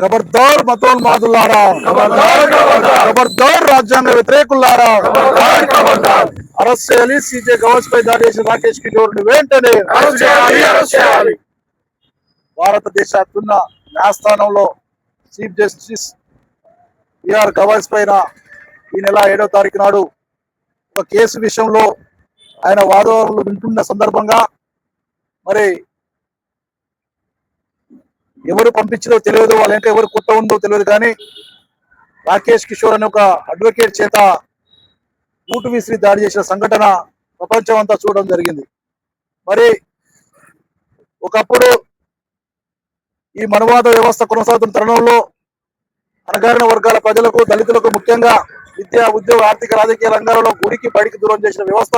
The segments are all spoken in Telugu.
ఖబర్దార్ మతోన్మాదులారా, ఖబర్దార్ రాజ్యాంగ వ్యతిరేకులారా, అరెస్ట్ చేయాలి. సీజే గవర్స్ పై దాడి చేసిన రాకేష్ కిషోర్ ని వెంటనే భారతదేశ అత్యున్న న్యాయస్థానంలో చీఫ్ జస్టిస్ బిఆర్ గవర్స్ పైన ఈ నెల 7వ తారీఖు నాడు ఒక కేసు విషయంలో ఆయన వాదనలు వింటున్న సందర్భంగా మరి ఎవరు పంపించిందో తెలియదు, వాళ్ళ ఇంకా ఎవరు కొత్త ఉందో తెలియదు, కానీ రాకేష్ కిషోర్ అనే ఒక అడ్వకేట్ చేత బూటు విసిరి దాడి చేసిన సంఘటన ప్రపంచం అంతా చూడడం జరిగింది. మరి ఒకప్పుడు ఈ మనువాద వ్యవస్థ కొనసాగుతున్న తరుణంలో అణగారిన వర్గాల ప్రజలకు, దళితులకు ముఖ్యంగా విద్యా, ఉద్యోగ, ఆర్థిక, రాజకీయ రంగాలలో గుడికి బడికి దూరం చేసిన వ్యవస్థ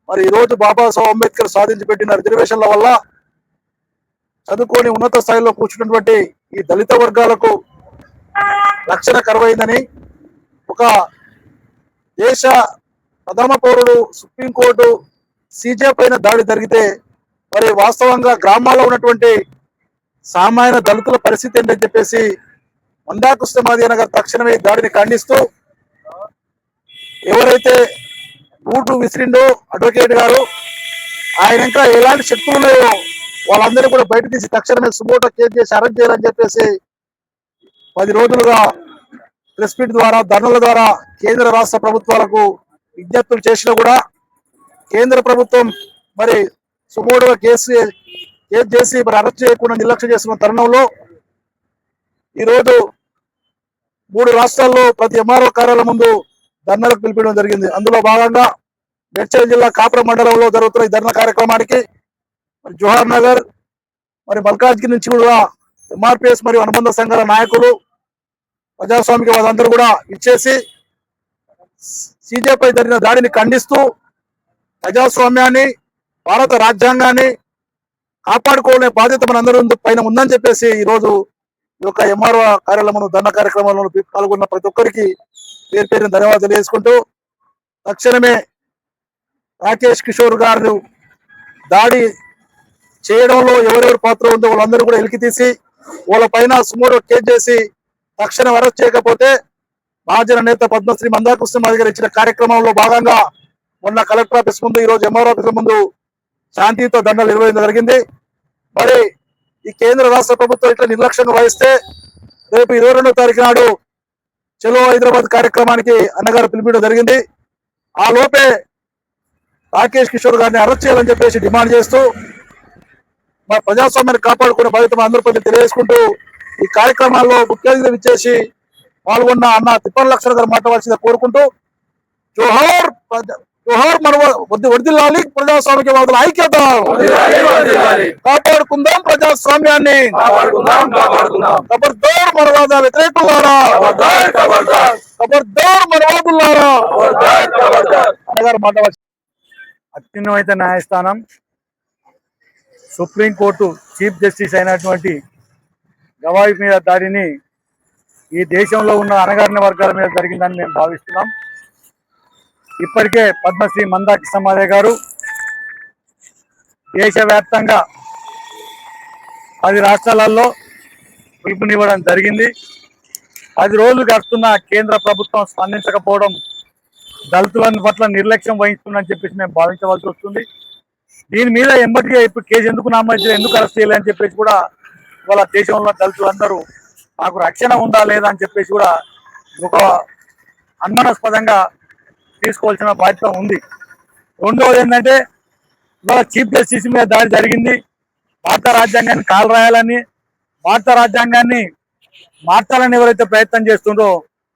మరి ఈ రోజు బాబాసాహెబ్ అంబేద్కర్ సాధించి పెట్టిన రిజర్వేషన్ల వల్ల చదువుకొని ఉన్నత స్థాయిలో కూర్చున్నటువంటి ఈ దళిత వర్గాలకు రక్షణ కరువైందని ఒక దేశ ప్రథమ పౌరుడు సుప్రీంకోర్టు సీజే పైన దాడి జరిగితే మరి వాస్తవంగా గ్రామాల్లో ఉన్నటువంటి సామాన్య దళితుల పరిస్థితి ఏంటని చెప్పేసి మందాకృష్ణమాదిగ నగర్ తక్షణమే దాడిని ఖండిస్తూ ఎవరైతే బూటు విసిరిండో అడ్వకేట్ గారు, ఆయన ఇంకా ఎలాంటి శక్తులు ఉన్నాయో వాళ్ళందరూ కూడా బయట తీసి తక్షణమే సుమోటో కేసు చేసి అరెస్ట్ చేయాలని చెప్పేసి 10 రోజులుగా ప్రెస్ మీట్ ద్వారా, ధర్నాల ద్వారా కేంద్ర రాష్ట్ర ప్రభుత్వాలకు విజ్ఞప్తులు చేసినా కూడా కేంద్ర ప్రభుత్వం మరి సుమోటో కేసు చేసి మరి అరెస్ట్ చేయకుండా నిర్లక్ష్యం చేస్తున్న తరుణంలో ఈరోజు 3 రాష్ట్రాల్లో ప్రతి ఎంఆర్ఓ కార్యాలయం ముందు ధర్నాలకు పిలిపించడం జరిగింది. అందులో భాగంగా మేడ్చల్ జిల్లా కాపురం మండలంలో జరుగుతున్న ఈ ధర్నా కార్యక్రమానికి మరి జోహార్ నగర్, మరి మల్కాజ్గిరి నుంచి కూడా ఎంఆర్పిఎస్ మరియు అనుబంధ సంఘాల నాయకులు, ప్రజాస్వామిక వాళ్ళందరూ కూడా ఇచ్చేసి సీజేపై జరిగిన దాడిని ఖండిస్తూ ప్రజాస్వామ్యాన్ని, భారత రాజ్యాంగాన్ని కాపాడుకోవాలనే బాధ్యత మనందరూ పైన ఉందని చెప్పేసి ఈరోజు ఈ యొక్క ఎంఆర్ఓ కార్యాలయంలో ధర్నా కార్యక్రమంలో పాల్గొన్న ప్రతి ఒక్కరికి పేరు పేరున ధన్యవాదాలు తెలియజేసుకుంటూ తక్షణమే రాకేష్ కిషోర్ గారు దాడి చేయడంలో ఎవరెవరు పాత్ర ఉందో వాళ్ళందరూ కూడా ఎలికి తీసి వాళ్ళ పైన సుమోటో కేసు చేసి తక్షణం అరెస్ట్ చేయకపోతే మహాజన నేత పద్మశ్రీ మందాకృష్ణమాదిగ గారు ఇచ్చిన కార్యక్రమంలో భాగంగా మొన్న కలెక్టర్ ఆఫీస్ ముందు, ఈరోజు ఎంఆర్ఓ ఆఫీస్ ముందు శాంతియుత ధర్నాలు నిర్వహించడం జరిగింది. మరి ఈ కేంద్ర రాష్ట్ర ప్రభుత్వం ఇట్లా నిర్లక్ష్యంగా వహిస్తే రేపు 22వ తారీఖు నాడు చలో హైదరాబాద్ కార్యక్రమానికి అన్నగారు పిలిపించడం జరిగింది. ఆ లోపే రాకేష్ కిషోర్ గారిని అరెస్ట్ చేయాలని చెప్పేసి డిమాండ్ చేస్తూ మా ప్రజాస్వామ్యాన్ని కాపాడుకునే బాధ్యత అందరిపై తెలియజేసుకుంటూ ఈ కార్యక్రమాల్లో ముఖ్య అతిథులు ఇచ్చేసి పాల్గొన్న అన్న తిప్పల లక్ష్మణ్ గారు మాట్లాడాల్సిందిగా కోరుకుంటూ జోహార్ జోహార్ వర్ధిల్లాలి ప్రజాస్వామికవాదుల ఐక్యత, కాపాడుకుందాం ప్రజాస్వామ్యాన్ని, ఖబర్దార్ మనవాద వ్యతిరేకులారా, ఖబర్దార్ మనవాదులారా అన్నగారు మాట్లాడాల్సి. అత్యున్నత న్యాయస్థానం సుప్రీంకోర్టు చీఫ్ జస్టిస్ అయినటువంటి గవాయి మీద దాడిని ఈ దేశంలో ఉన్న అణగారిన వర్గాల మీద జరిగిందని మేము భావిస్తున్నాం. ఇప్పటికే పద్మశ్రీ మందాకృష్ణమాదిగ గారు దేశవ్యాప్తంగా 10 రాష్ట్రాలలో పిలుపునివ్వడం జరిగింది. 10 రోజులు గడుస్తున్న కేంద్ర ప్రభుత్వం స్పందించకపోవడం దళితుల పట్ల నిర్లక్ష్యం వహిస్తుందని చెప్పేసి మేము భావించవలసి వస్తుంది. దీని మీద ఎంబటిగా ఇప్పుడు కేసు ఎందుకు నామినేషన్, ఎందుకు అరెస్ట్ చేయాలని చెప్పేసి కూడా ఇవాళ దేశంలో దళితులందరూ మాకు రక్షణ ఉందా లేదా అని చెప్పేసి కూడా ఒక అనుమానాస్పదంగా తీసుకోవాల్సిన బాధ్యత ఉంది. రెండవది ఏంటంటే ఇవాళ చీఫ్ జస్టిస్ మీద దాడి జరిగింది. భారత రాజ్యాంగాన్ని కాలు రాయాలని, భారత రాజ్యాంగాన్ని మార్చాలని ఎవరైతే ప్రయత్నం చేస్తుండో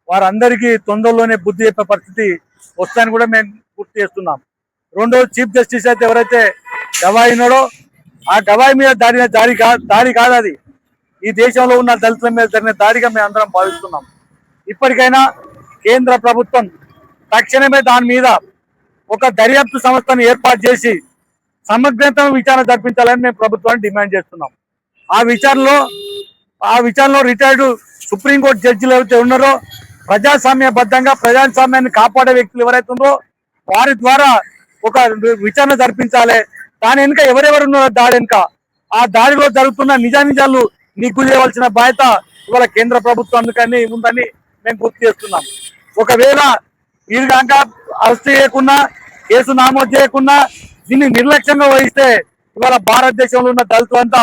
వారందరికీ తొందరలోనే బుద్ధి చెప్పే పరిస్థితి వస్తుందని కూడా మేము గుర్తు చేస్తున్నాం. రెండోది చీఫ్ జస్టిస్ అయితే ఎవరైతే గవాయి ఉన్నాడో ఆ గవాయి మీద దాడి కాదు అది ఈ దేశంలో ఉన్న దళితుల మీద జరిగిన దాడిగా మేము అందరం భావిస్తున్నాం. ఇప్పటికైనా కేంద్ర ప్రభుత్వం తక్షణమే దాని మీద ఒక దర్యాప్తు సంస్థను ఏర్పాటు చేసి సమగ్రత విచారణ జరిపించాలని మేము ప్రభుత్వాన్ని డిమాండ్ చేస్తున్నాం. ఆ విచారణలో రిటైర్డ్ సుప్రీంకోర్టు జడ్జిలు ఎవరైతే ఉన్నారో ప్రజాస్వామ్యబద్ధంగా ప్రజాస్వామ్యాన్ని కాపాడే వ్యక్తులు ఎవరైతే ఉన్నారో వారి ద్వారా ఒక విచారణ జరిపించాలి. దాని వెనుక ఎవరెవరు ఉన్నారో దాడి వెనుక ఆ దాడిలో జరుగుతున్న నిజాలు నిగ్గు చేయవలసిన బాధ్యత ఇవాళ కేంద్ర ప్రభుత్వం అందుకని ఉందని మేము గుర్తు చేస్తున్నాం. ఒకవేళ వీరు కనుక అరెస్ట్ చేయకుండా కేసు నమోదు చేయకుండా దీన్ని నిర్లక్ష్యంగా వహిస్తే ఇవాళ భారతదేశంలో ఉన్న దళితులంతా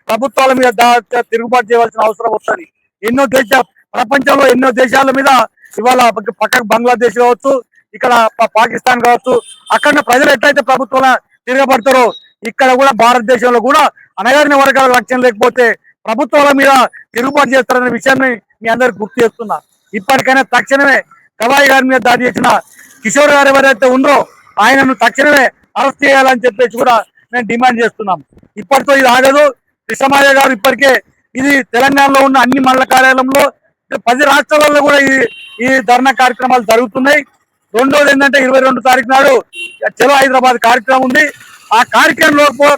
ప్రభుత్వాల మీద తిరుగుబాటు చేయవలసిన అవసరం వస్తుంది. ప్రపంచంలో ఎన్నో దేశాల మీద ఇవాళ పక్కకు బంగ్లాదేశ్ కావచ్చు, ఇక్కడ పాకిస్తాన్ కావచ్చు, అక్కడ ప్రజలు ఎట్లయితే ప్రభుత్వాల తిరగబడతారో ఇక్కడ కూడా భారతదేశంలో కూడా అణగారిన వర్గాల లక్ష్యం లేకపోతే ప్రభుత్వాల మీద తిరుగుబాటు చేస్తారనే విషయాన్ని మీ అందరికి గుర్తు చేస్తున్నా. ఇప్పటికైనా తక్షణమే గవాయి గారి మీద దాడి చేసిన కిషోర్ గారు ఎవరైతే ఉందో ఆయనను తక్షణమే అరెస్ట్ చేయాలని చెప్పేసి కూడా మేము డిమాండ్ చేస్తున్నాం. ఇప్పటితో ఇది ఆగదు. కృష్ణమాయ గారు ఇప్పటికే ఇది తెలంగాణలో ఉన్న అన్ని మండల కార్యాలయంలో 10 రాష్ట్రాలలో కూడా ఈ ధర్నా కార్యక్రమాలు జరుగుతున్నాయి. రెండోది ఏంటంటే 22 తారీఖు నాడు చలో హైదరాబాద్ కార్యక్రమం ఉంది. ఆ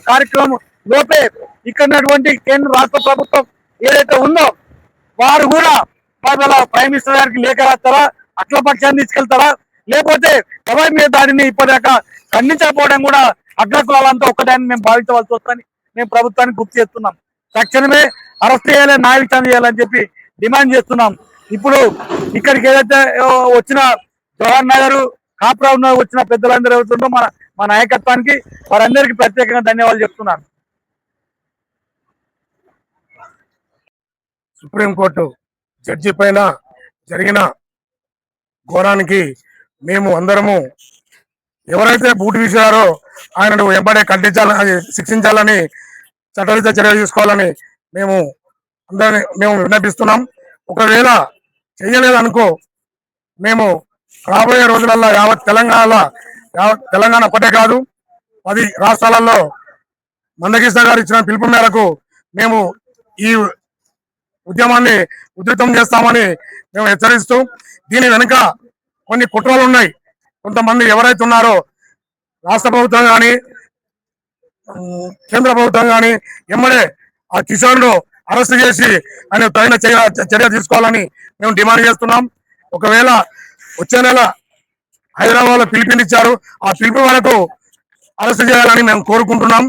కార్యక్రమం లోపే ఇక్కడ కేంద్ర రాష్ట్ర ప్రభుత్వం ఏదైతే ఉందో వారు కూడా వాళ్ళ ప్రైమ్ మినిస్టర్ గారికి లేఖ రాస్తారా, అట్ల పక్షాన్ని తీసుకెళ్తారా, లేకపోతే గవాయి మీద దాడిని ఇప్పటిదాకా ఖండించకపోవడం కూడా అగ్రకులాలంతా ఒక్కదాన్ని మేము భావించవలసి వస్తుందని మేము ప్రభుత్వానికి గుర్తు చేస్తున్నాం. తక్షణమే అరెస్ట్ చేయాలి, న్యాయ విచారణ చేయాలని చెప్పి డిమాండ్ చేస్తున్నాం. ఇప్పుడు ఇక్కడికి ఏదైతే వచ్చిన జవహర్ నగర్ కాపురావు వచ్చిన పెద్దలందరూ ఎవరుతుందో మా నాయకత్వానికి వారందరికీ ప్రత్యేకంగా ధన్యవాదాలు చెప్తున్నాను. సుప్రీంకోర్టు జడ్జి పైన జరిగిన ఘోరానికి మేము అందరము ఎవరైతే బూటు తీశారో ఆయనను వెంబడే ఖండించాలని, శిక్షించాలని, చట్టరీత్యా చర్య తీసుకోవాలని మేము విన్నపిస్తున్నాం. ఒకవేళ చేయలేదనుకో మేము రాబోయే రోజులలో యావత్ తెలంగాణ ఒకటే కాదు 10 రాష్ట్రాలలో మందకృష్ణ గారు ఇచ్చిన పిలుపు మేరకు మేము ఈ ఉద్యమాన్ని ఉధృతం చేస్తామని మేము హెచ్చరిస్తూ, దీని వెనుక కొన్ని కుట్రలు ఉన్నాయి. కొంతమంది ఎవరైతే ఉన్నారో రాష్ట్ర ప్రభుత్వం కానీ కేంద్ర ప్రభుత్వం కానీ ఎమ్మడే ఆ కిషోర్ను అరెస్ట్ చేసి ఆయన తగిన చర్య తీసుకోవాలని మేము డిమాండ్ చేస్తున్నాం. ఒకవేళ వచ్చే నెల హైదరాబాద్ లో పిలుపునిచ్చారు, ఆ పిలుపు వరకు అరెస్ట్ చేయాలని మేము కోరుకుంటున్నాం.